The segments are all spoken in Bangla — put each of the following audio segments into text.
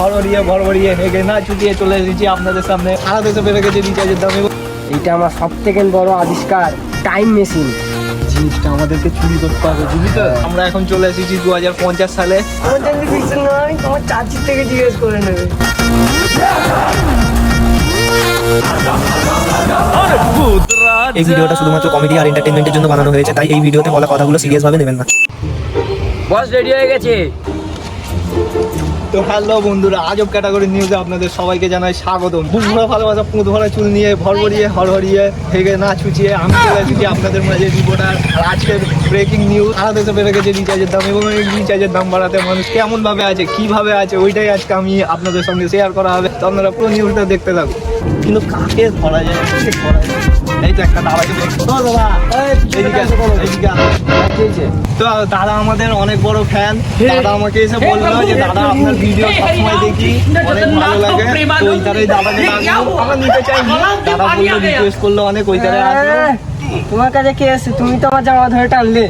ভরভরিয়ে হেগে না ছুটিয়ে চলে এসেছি আপনাদের সামনে। সারা দেশে বেড়ে গেছে রিচার্জের দাম। এটা আমার সব থেকে বড় আবিষ্কার, টাইম মেশিন। জিনিসটা আমাদেরকে চুরি করতে হবে, বুঝলি তো? আমরা এখন চলে এসেছি 2050 সালে। তোমার চাচির থেকে জিজ্ঞেস করে নেবে। এই ভিডিওটা শুধুমাত্র কমেডি আর এন্টারটেইনমেন্টের জন্য বানানো হয়েছে, তাই এই ভিডিওতে বলা কথাগুলো সিরিয়াস ভাবে নেবেন না। বস রেডি হয়ে গেছে। তো হ্যালো বন্ধুরা, আজব ক্যাটাগরি নিউজে আপনাদের সবাইকে জানাই স্বাগতম। বুকভরা ভালোবাসা, পুঁত ভরা চুল নিয়ে ভরভরিয়ে হরহরিয়ে হেগে না ছুচিয়ে আমি চলে এসেছি আপনাদের মাঝে রিপোর্টার। আর আজকের ব্রেকিং নিউজ, সারা দেশে বেড়ে গেছে রিচার্জের দাম এবং এই রিচার্জের দাম বাড়াতে মানুষ কেমনভাবে আছে, কিভাবে আছে, ওইটাই আজকে আমি আপনাদের সঙ্গে শেয়ার করা হবে। তো আপনারা পুরো নিউজটা দেখতে থাকুন। কিন্তু কাকে ধরা যায়, কাকে ধরা যায়? এই তো একটা দাদাকে দেখো। তো দাদা তো দাদা আমাদের অনেক বড় ফ্যান। দাদা আমাকে এসে বললো যে দাদা আপনার ভিডিও সবসময় দেখি, অনেক ভালো লাগে। তো ওই তারাই দাদাকে ডাকবো, আমরা নিতে চাইনি। দাদা বললো, রিকোয়েস্ট করলো অনেক, ওই তারাই আসলো। তোমার কাছে কে আছে? তুমি তো আমার জামা ধরে টানলে।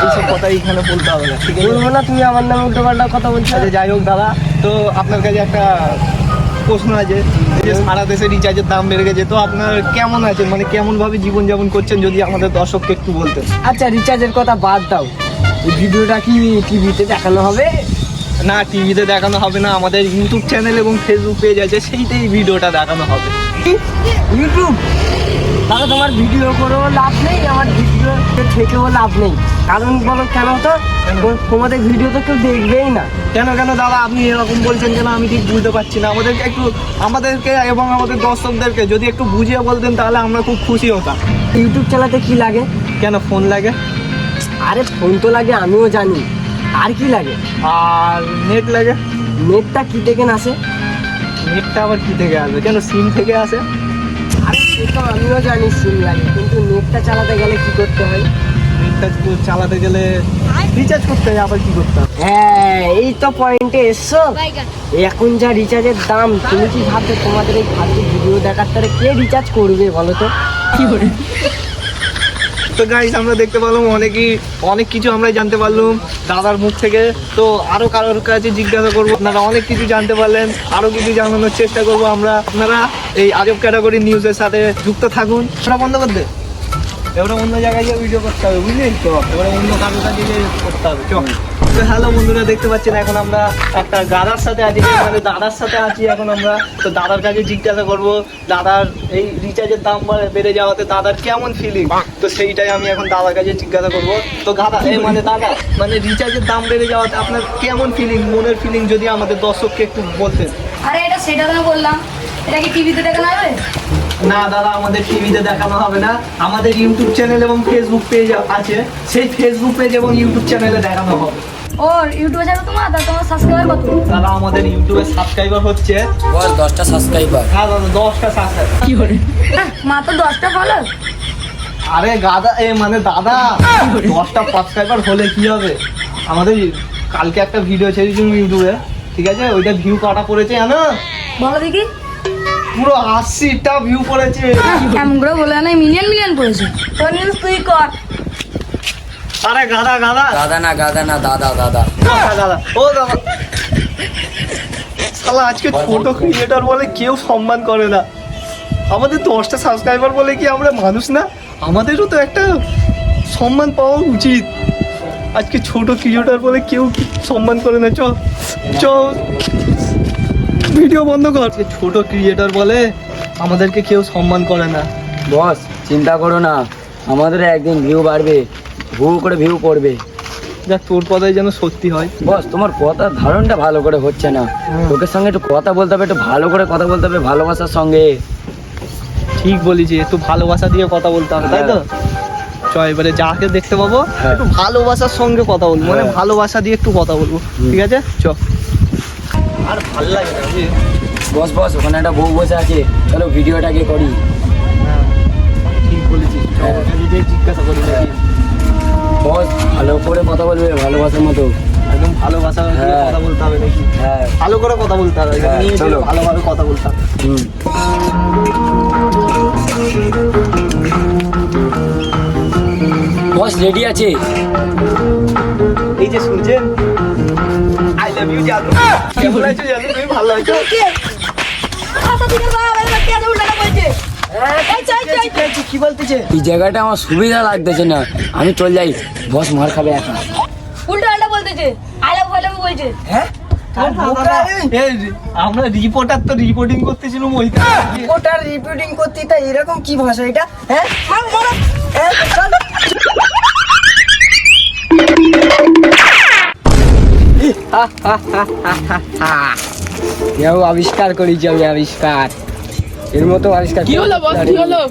এইসব কথা এখানে বলতে হবে না, ঠিক আছে? বলবো না, তুমি আমার নামে উল্টো পাল্টা কথা বলছো। যাই হোক দাদা, তো আপনার কাছে একটা প্রশ্ন আছে যে সারা দেশে রিচার্জের দাম বেড়ে গেছে, তো আপনার কেমন আছে, মানে কেমন ভাবে জীবনযাপন করছেন, যদি আমাদের দর্শককে একটু বলতেন। আচ্ছা, রিচার্জের কথা বাদ দাও, এই ভিডিওটা কি টিভিতে দেখানো হবে? না, টিভিতে দেখানো হবে না, আমাদের ইউটিউব চ্যানেল এবং ফেসবুক পেজ আছে, সেইটাই ভিডিওটা দেখানো হবে। ইউটিউব দাদা, তোমার ভিডিও করেও লাভ নেই, আমার ভিডিও থেকেও লাভ নেই। কারণ বলো কেন? তো তোমাদের ভিডিও তো কেউ দেখবেই না। কেন কেন দাদা আপনি এরকম বলছেন কেন? আমি ঠিক বুঝতে পারছি না। আমাদেরকে এবং আমাদের দর্শকদেরকে যদি একটু বুঝিয়ে বলতেন তাহলে আমরা খুব খুশি হতাম। ইউটিউব চালাতে কি লাগে? কেন ফোন লাগে? আরে ফোন তো লাগে, আমিও জানি। আর কি লাগে? আর নেট লাগে। নেটটা কি থেকে আসে? নেটটা আবার কি থেকে আসবে? কেন সিম থেকে আসে? আরে সে তো আমিও জানি সিম লাগে, কিন্তু নেটটা চালাতে গেলে কি করতে হয়? নেটটা চালাতে গেলে রিচার্জ করতে হয়, আবার কি করতে হবে? হ্যাঁ, এই তো পয়েন্টে এসছো। এখন যা রিচার্জের দাম, তুমি কি ভাবছো তোমাদের এই ফালতু ভিডিও দেখার তারে কে রিচার্জ করবে বলো তো? কি করে? তো গাইস, আমরা দেখতে পেলাম অনেক কিছু আমরা জানতে পারলাম দাদার মুখ থেকে। তো আরো কারোর কাছে জিজ্ঞাসা করবো, আপনারা অনেক কিছু জানতে পারলেন, আরো কিছু জানানোর চেষ্টা করবো আমরা। আপনারা এই আজব ক্যাটাগরি নিউজের সাথে যুক্ত থাকুন। ওটা বন্ধ করতে, এবারে অন্য জায়গায় গিয়ে ভিডিও করতে হবে, বুঝলি তো? এবারে অন্য কারোর কাছে গিয়ে করতে হবে। চল। তো হ্যালো বন্ধুরা, দেখতে পাচ্ছেন এখন আমরা একটা দাদার সাথে আছি, মানে দাদার সাথে আছি এখন আমরা। তো দাদার কাছে জিজ্ঞাসা করবো দাদার এই রিচার্জের দাম বেড়ে যাওয়াতে দাদার কেমন ফিলিং, তো সেইটাই আমি এখন দাদার কাছে জিজ্ঞাসা করবো। তো দাদা দাদা মানে রিচার্জের দাম বেড়ে যাওয়াতে আপনার কেমন ফিলিং, মনের ফিলিং যদি আমাদের দর্শককে একটু বলতেন। আরে এটা সেটা তো বললাম, এটা কি টিভিতে দেখানো হবে? না দাদা, আমাদের টিভিতে দেখানো হবে না, আমাদের ইউটিউব চ্যানেল এবং ফেসবুক পেজ আছে, সেই ফেসবুক পেজ এবং ইউটিউব চ্যানেলে দেখানো হবে। ও ইউটিউবে যাবে তোমার? তা তোমার সাবস্ক্রাইবার কত? দাদা আমাদের ইউটিউবে সাবস্ক্রাইবার হচ্ছে বস 10টা সাবস্ক্রাইবার। হ্যাঁ দাদা, 10টা সাবস্ক্রাইবার। কি করে? মাত্র 10টা ফলো? আরে গাদা দাদা 10টা সাবস্ক্রাইবার হলে কি হবে? আমাদের কালকে একটা ভিডিও ছেড়েছিলাম ইউটিউবে, ঠিক আছে? ওইটা ভিউ কাটা পড়েছে জানো? বলো দেখি। পুরো 80টা ভিউ পড়েছে। এমন করে বলে না, মিলিয়ন পড়েছে। তোর নিউজ তুই কর। আরে গাদা দাদা না দাদা দাদা ও দাদা, শালা আজকে ছোট ক্রিয়েটর বলে কেউ সম্মান করে না। আমাদের 10টা সাবস্ক্রাইবার বলে কি আমরা মানুষ না? আমাদেরও তো একটা সম্মান পাওয়া উচিত। আজকে ছোট ক্রিয়েটর বলে কেউ সম্মান করে না। চ ভিডিও বন্ধ কর। ছোট ক্রিয়েটর বলে আমাদেরকে কেউ সম্মান করে না। বস চিন্তা করো না, আমাদের একদিন ভিউ বাড়বে, ভু করে ভিউ পড়বে। যা তোর কথাই যেন সত্যি হয়। বস তোমার কথার ধারণটা ভালো করে হচ্ছে না। লোকের সঙ্গে একটু কথা বলতে হবে, একটু ভালো করে কথা বলতে হবে, ভালোবাসার সঙ্গে। ঠিক বলেছি, একটু ভালোবাসা দিয়ে কথা বলতে হবে, তাই তো? এবারে যাকে দেখতে পাবো একটু ভালোবাসার সঙ্গে কথা বলবো, মানে ভালোবাসা দিয়ে একটু কথা বলবো, ঠিক আছে? আর ভালো লাগে না বস ওখানে একটা বউ বসে আছে, চলো ভিডিওটাকে করি। ঠিক বলেছিস, জিজ্ঞাসা করি নাকি? বস ভালো করে কথা বলবে, ভালোবাসার মতো একদম ভালোবাসা কথা বলতে হবে নাকি? হ্যাঁ, ভালো করে কথা বলতে হবে, চলো ভালোভাবে কথা বলতে হবে। বস রেডি আছে? এই যে শুনছেন, আই লাভ ইউ জানু, কেমন আছো জানু? তুমি ভালো হয়েছে। কি বলতেছে? এই জায়গাটা আমার সুবিধা লাগতেছে না, আমি চল যাই, বস মার খাবে একা। উল্টা আল্টা বলতেছে, আলাপ ফালাপ বলছে। হ্যাঁ আমরা রিপোর্টার তো রিপোর্টিং করতেছিলাম ওইখানে। ওটার রিপিটিং করতে তা এরকম কি ভাষা এটা? হ্যাঁ হ্যাঁ, চল। এও আবিষ্কার করেছি আমি, আবিষ্কার, এর মতো আবিষ্কার কি হলো বস, কি হলো?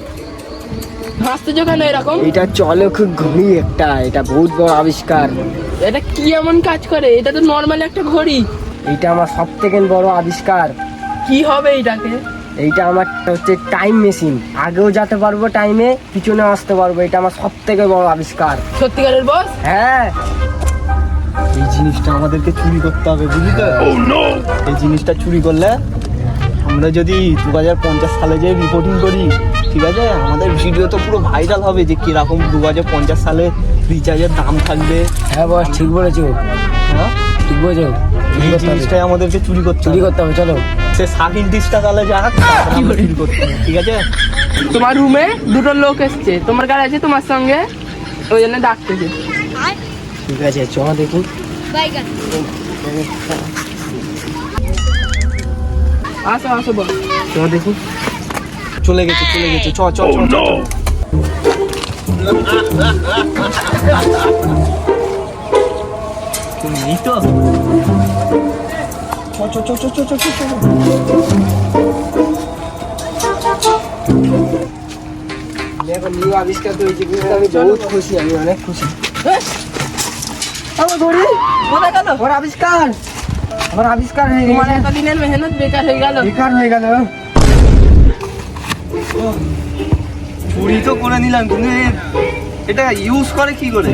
হাসতেছো কেন এরকম? এটা চলে খুব ঘড়ি একটা, এটা বহুত বড় আবিষ্কার। এটা কি এমন কাজ করে? এটা তো নর্মাল একটা ঘড়ি। এইটা আমার সব থেকে বড় আবিষ্কার। কি হবে এটাকে? এইটা আমার হচ্ছে টাইম মেশিন, আগেও যেতে পারবো টাইমে, পিছনে আসতে পারবো, এটা আমার সব থেকে বড় আবিষ্কার। সত্যিকারের বস? হ্যাঁ, এই জিনিসটা আমাদেরকে চুরি করতে হবে, বুঝলি তো? এই জিনিসটা চুরি করলে আমরা যদি 2050 সালে যে রিপোর্টিং করি, ঠিক আছে, আমাদের ভিডিও তো পুরো ভাইরাল হবে যে কিরকম 2050 সালে রিচার্জের দাম থাকবে। হ্যাঁ বস, ঠিক বলেছো, হ্যাঁ, ঠিক বলেছো। এই জিনিসটাই আমাদেরকে চুরি করতে চুরি হবে। করতে হবে, চলো। সে সায়েন্টিস্টটা তাহলে যাক, আমরা চুরি করতে হবে, ঠিক আছে? তোমার রুমে দুটো লোক এসছে, তোমার গাড়ি আছে তোমার সঙ্গে, ওই জন্য ডাকতেছে। ঠিক আছে, চলো দেখি। আসো আসো বস। চলো দেখি। চলে গেছে, চলে গেছে, চ চ চ চ। তুমি নেই তো? চ চ চ চ চ চ চ। দেখো, নিউ আবিষ্কার করেছি, কিন্তু আমি বহুত খুশি, আমি অনেক খুশি। আমার ঘড়ি কোথায় গেল? ওর আবিষ্কার, আমার আবিষ্কার হয়ে তোমার গেছে, এতদিনের মেহনত বেকার হয়ে গেল। বেকার হয়ে গেল। চুরি তো করে নিলাম, কিন্তু এটা ইউজ করে কি করে?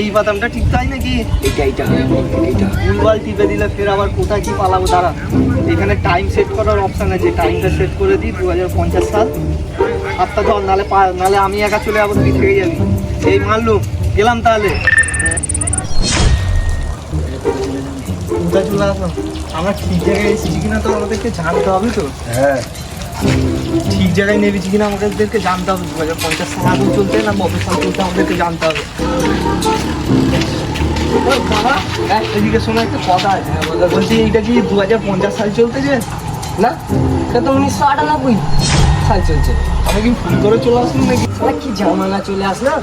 এই বাদামটা ঠিক তাই নাকি? এইটা ভুলভাল টিপে দিলে ফের আবার কোথায় কি পালাবো? দাঁড়া, এখানে টাইম সেট করার অপশন আছে, টাইমটা সেট করে দিই 2050 সাল। হাতটা ধর, নালে আমি একা চলে যাবো, তুই থেকে যাবি। এই মারলুম, গেলাম তাহলে। কোথায় চলে আসলাম? আমরা ঠিক জায়গায় এসেছি কিনা তো আমাদেরকে জানতে হবে তো। হ্যাঁ, ঠিক জায়গায় নেমেছি কিনা আমাদেরকে জানতে হবে। 2050 সাল আগুন চলছে না কত সাল চলছে আমাদেরকে জানতে হবে। ও বাবা, এদিকে শোনো, একটা কথা আছে। বলছি, এইটা কি 2050 সাল চলতেছে? না, এটা তো 1998 সাল চলছে। আমি কি ভুল করে চলে আসলাম নাকি? সালা কি জামানা চলে আসলো।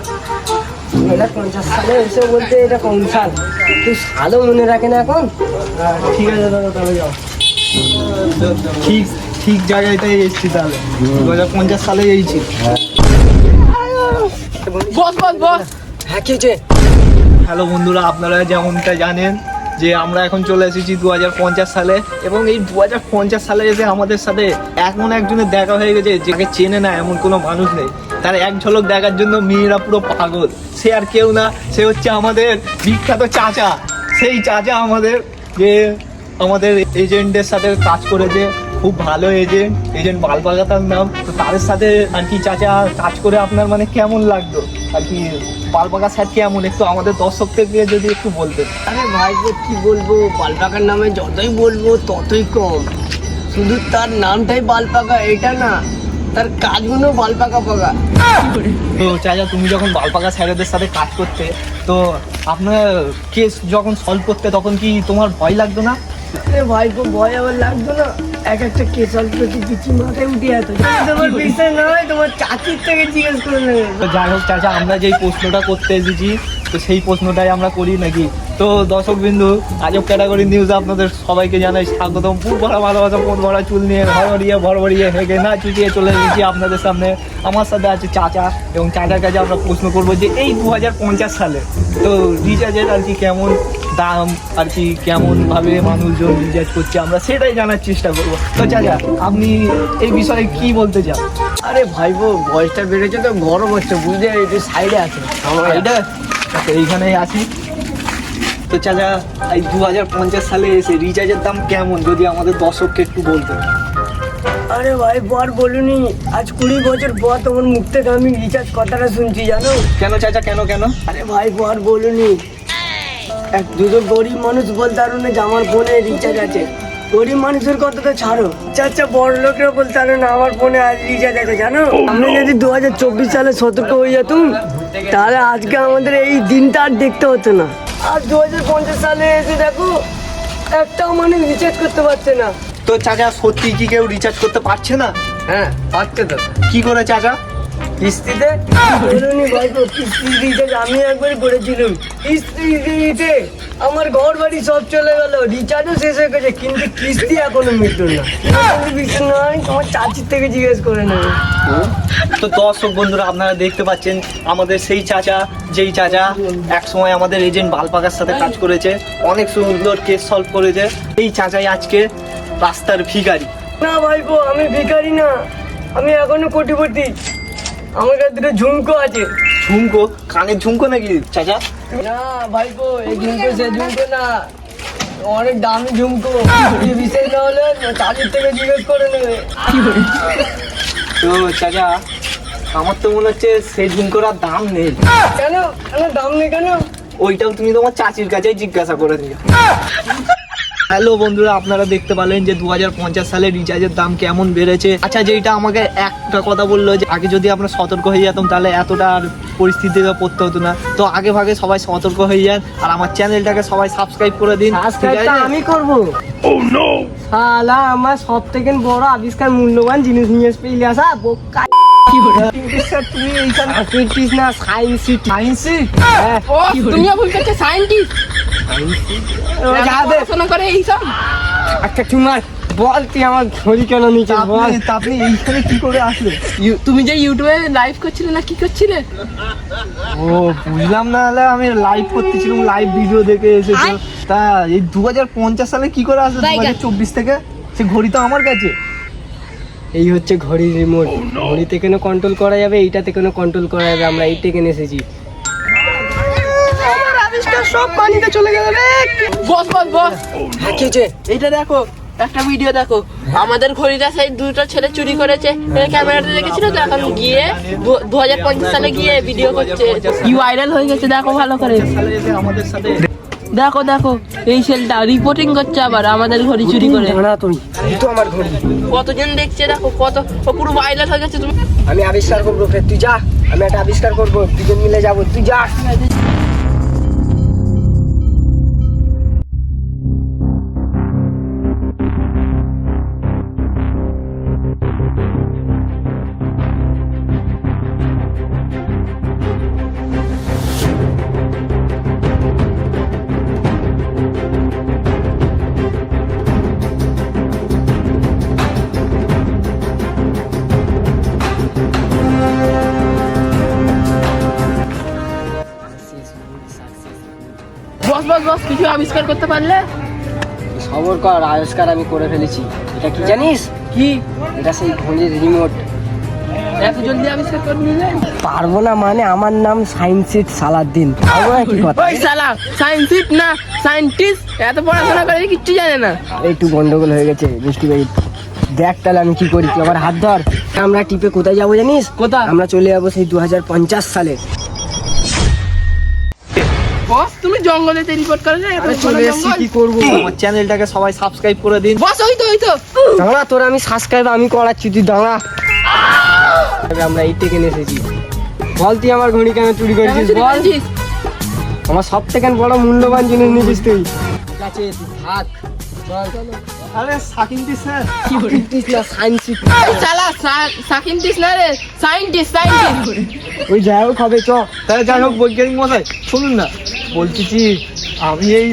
2050 সালে এসে বলতে এটা কোন সাল? তুই সালও মনে রাখে না এখন। ঠিক আছে দাদা, তাহলে যাও। ঠিক ঠিক জায়গাটাই এসেছি তাহলে। 2050 সালে এইছি। বস বস বস, হ্যাঁ, কি হয়েছে? হ্যালো বন্ধুরা, আপনারা যেমনটা জানেন যে আমরা এখন চলে এসেছি 2050 সালে, এবং এই 2050 সালে এসে আমাদের সাথে এমন একজনের দেখা হয়ে গেছে যাকে চেনে না এমন কোনো মানুষ নেই। তার এক ঝলক দেখার জন্য মেয়েরা পুরো পাগল। সে আর কেউ না, সে হচ্ছে আমাদের বিখ্যাত চাচা। সেই চাচা যে আমাদের এজেন্টের সাথে কাজ করেছে, খুব ভালো এজেন্ট বালপাকা তার নাম। তো তাদের সাথে আর কি চাচা কাজ করে আপনার মানে কেমন লাগতো আর কি? বালপাকা স্যার কেমন, একটু আমাদের দর্শকদেরকে যদি একটু বলতেন। আরে ভাই, কি বলবো, বালপাকার নামে যতই বলবো ততই কম। শুধু তার নামটাই বালপাকা এটা না, তার কাজগুলো বালপাকা পাকা। তো চাচা, তুমি যখন বালপাকা স্যারেদের সাথে কাজ করতে, তো আপনার কেস যখন সলভ করতে, তখন কি তোমার ভয় লাগতো না? আরে ভাই, খুব ভয় আমার লাগতো না। এক একটা কেস সলভ করতে পিছু মাথায় উঠে যেত। তোমার বিষয় নয়, তোমার চাচির থেকে জিজ্ঞেস করে নেবে। তো যাই হোক চাচা, আমরা যেই প্রশ্নটা করতে এসেছি, তো সেই প্রশ্নটাই আমরা করি নাকি? তো দর্শক বিন্দু, আজব ক্যাটাগরি নিউজ আপনাদের সবাইকে জানাই স্বাগতম। পুর ভরা ভালোবাসা, পোট ভরা চুল নিয়ে ভরভরিয়ে হেগে না চুটিয়ে চলে এসেছি আপনাদের সামনে। আমার সাথে আছে চাচা, এবং চাচার কাছে আমরা প্রশ্ন করবো যে এই 2050 সালে তো রিচার্জের আর কি কেমন দাম, আর কি কেমন ভাবে মানুষজন রিচার্জ করছে, আমরা সেটাই জানার চেষ্টা করবো। তো চাচা, আপনি এই বিষয়ে কি বলতে চান? আরে ভাইবো, বয়সটা বেড়েছে তো গরম হচ্ছে, বুঝলে, একটু সাইডে আছে আমার এইটা এইখানেই আছি। তো চাচা, এই 2050 সালে এসে রিচার্জের দাম কেমন, যদি আমাদের দর্শককে একটু বলতেন। আরে ভাই, বর বলুনি, আজ 20 বছর পর তোমার মুখ থেকে আমি রিচার্জ কথাটা শুনছি, জানো? কেন চাচা, কেন? আরে ভাই, বর বলুনি, এক দুটো গরিব মানুষ বলতে পারো না যে আমার ফোনে রিচার্জ আছে। গরিব মানুষের কথা তো ছাড়ো, আচ্ছা বড় লোকেরা বলতে পারো না আমার ফোনে আজ রিচার্জ আছে জানো। আমরা যদি 2024 সালে সতর্ক হয়ে যেতাম তাহলে আজকে আমাদের এই দিনটা আর দেখতে হতো না। আর 2050 সালে এসে দেখো একটাও মানুষ রিচার্জ করতে পারছে না। তো চাচা সত্যি কি কেউ রিচার্জ করতে পারছে না? হ্যাঁ পাচ্ছে তো, কি করে চাচা? কিস্তিতে বলুনি ভাইপো, কিস্তি রিচার্জ আমি একবার করেছিলাম, কিস্তি দিতে আমার ঘর বাড়ি সব চলে গেল, রিচার্জও শেষ হয়ে গেছে, কিন্তু কিস্তি এখনো মিটল না। যদি বিশ্বাস না হয় তোমার চাচির থেকে জিজ্ঞেস করে নেবে। তো দর্শক বন্ধুরা আপনারা দেখতে পাচ্ছেন আমাদের সেই চাচা, যেই চাচা একসময় আমাদের এজেন্ট বালপাকার সাথে কাজ করেছে, অনেক সুন্দর কেস সলভ করেছে। এই চাচাই আজকে রাস্তার ভিখারি। না ভাইপো আমি ভিখারি না, আমি এখনো কোটিপতি, আমার কাছে দুটো ঝুমকো আছে। ঝুমকো? কানের ঝুমকো নাকি চাচা? না ভাইপো এই ঝুমকো সে ঝুমকো না, অনেক দামি ঝুমকো, বিশেষ না হলে চাচির থেকে জিজ্ঞেস করে নেবে। তো চাচা আমার তো মনে হচ্ছে সেই ঝুমকোর আর দাম নেই। কেন কেন দাম নেই কেন? ওইটাও তুমি তোমার চাচির কাছে জিজ্ঞাসা করে দিও। হ্যালো বন্ধুরা, আপনারা দেখতে পেলেন যে 2050 সালে রিচার্জের দাম কেমন বেড়েছে। আচ্ছা যেটা আমাকে একটা কথা বললো যে আগে যদি আমরা সতর্ক হয়ে যেতাম তাহলে এতটা আর পরিস্থিতিতে পড়তে হতো না। তো আগে ভাগে সবাই সতর্ক হয়ে যান আর আমার চ্যানেলটাকে সবাই সাবস্ক্রাইব করে দিন। সাবস্ক্রাইবটা আমি করবো। শালা আমার সব থেকে বড় আবিষ্কার মূল্যবান জিনিস নিয়ে পেলে আসা বোকা। তুমি এইখানে না সায়েন্স ও তুমিও ভুল করছো, সায়েন্টিস্ট পড়াশোনা করে এইসব। একটা তোমার বল তুই আমার ঘড়ি কেন নিচে বল। আপনি এইখানে কি করে আসলে? তুমি যে ইউটিউবে লাইভ করছিলে না কি করছিলে? ও বুঝলাম না, হলে আমি লাইভ করতেছিলাম, লাইভ ভিডিও দেখে এসেছি। তা এই 2050 সালে কি করে আসলে 2024 থেকে? সে ঘড়ি তো আমার কাছে। এই হচ্ছে ঘড়ির রিমোট, ঘড়িতে কেন কন্ট্রোল করা যাবে, এইটাতে কেন কন্ট্রোল করা যাবে, আমরা এইটা কিনে এসেছি। আমার আবিষ্কার সব পানিতে চলে গেল রে। বস বস বস, কি হচ্ছে? এইটা দেখো, একটা ভিডিও দেখো। আমাদের ঘড়িটা সেই দুটো ছেলে চুরি করেছে, ক্যামেরাতে দেখেছিল তো, এখন গিয়ে 2050 সালে গিয়ে ভিডিও করছে, কি ভাইরাল হয়ে গেছে। দেখো ভালো করে, আমাদের সাথে দেখো দেখো এই ছেলেটা রিপোর্টিং করছে আবার আমাদের ঘড়ি চুরি করে। না তুমি, এই তো আমার ঘড়ি, কতজন দেখছে দেখো, কত ও পুরো ভাইরাল হয়ে গেছে। তুমি আমি আবিষ্কার করবো, ফের তুই যা, আমি একটা আবিষ্কার করবো, দুজন মিলে যাবো, তুই যা। বস বস বস, কিছু আবিষ্কার করতে পারলে? খবর কর, আবিষ্কার আমি করে ফেলেছি। এটা কি জানিস? কি? এটা সেই ঘড়ির রিমোট। এত জলদি আবিষ্কার করে নিলে? পারবো না মানে আমার নাম সায়েন্সিস্ট সালাদ্দিন, পারবো না কি কথা? ওই শালা সায়েন্টিস্ট না সায়েন্টিস্ট, এত পড়াশোনা করে কিচ্ছু জানে না। আরে একটু গন্ডগোল হয়ে গেছে মিষ্টি ভাই, দেখ তাহলে আমি কি করি, তুই আমার হাত ধর। আমরা টিপে কোথায় যাবো জানিস? কোথায়? আমরা চলে যাবো সেই 2050 সালে। বস তুমি জঙ্গলেতে রিপোর্ট করে না, এত চলে এসেছি, কি করবো? আমার চ্যানেলটাকে সবাই সাবস্ক্রাইব করে দিন। বস ওই তো ওই তো। দাঁড়া, তোর আমি সাবস্ক্রাইব আমি করাচ্ছি, তুই দাঁড়া। আমরা এই থেকে এসেছি, বল তুই আমার ঘড়ি কেন চুরি করেছিস বল। আমার সব থেকে বড় মূল্যবান জিনিস নিয়েছিস তুই। ঠিক আছে তুই থাক, চল। আরে সাকিন্তি স্যার, কি বলছিস না সায়েন্সিস্ট? এই শালা সায়েন্টিস্ট না রে, সায়েন্টিস্ট। ওই যাই হোক হবে, চ। তাহলে যাই হোক বৈজ্ঞানিক মশাই শুনুন না, বলতেছি আমি এই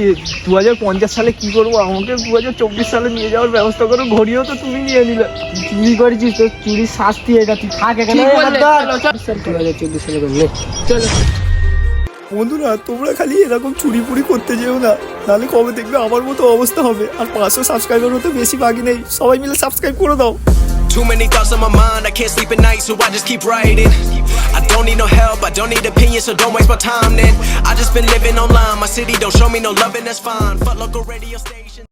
2050 সালে কি করবো, আমাকে 2024 সালে নিয়ে যাওয়ার ব্যবস্থা করো। ঘড়িও তো তুমি নিয়ে নিলে। চুরি করেছিস, তোর চুরির শাস্তি এটা, তুই থাক এখানে। ঠিক বললে, চলো, চলো। 2024 সালে করবি, চলো। বন্ধুরা তোমরা খালি এরকম চুরি পুরি করতে যেও না, তাহলে কবে দেখবে আমার মতো অবস্থা হবে। আর 500 সাবস্ক্রাইবার হতে বেশি বাকি নেই, সবাই মিলে সাবস্ক্রাইব করে দাও। Too many thoughts on my mind, I can't sleep at night, so I just keep writing. I don't need no help, I don't need opinions, so don't waste my time then. I just been living online, my city don't show me no love and that's fine. Fuck local radio station.